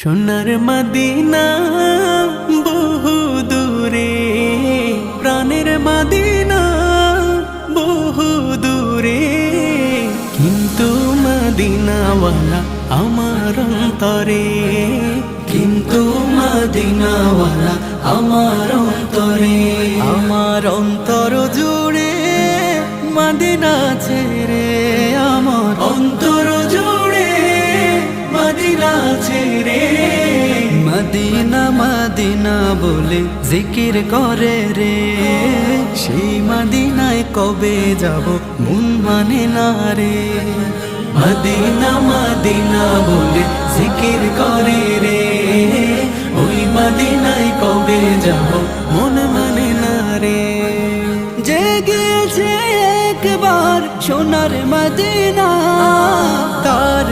সোনার মদিনা বহু দূরে, প্রাণের মদিনা বহু দূরে, কিন্তু মদিনাওয়ালা আমার অন্তরে, কিন্তু মদিনাওয়ালা আমার অন্তরে, আমার অন্তর জুড়ে মদিনা ছেড়ে, আমার অন্তর জুড়ে মদিনা ছেড়ে। মদিনা মদিনা বলে জিকির করে রে, সেই মদিনায় কবে যাব মন মানে না রে। মদিনা মদিনা বলে জিকির করে রে, ওই মদিনায় কবে যাব মন মানে না রে। যে গিয়েছে একবার সোনার মদিনা, তার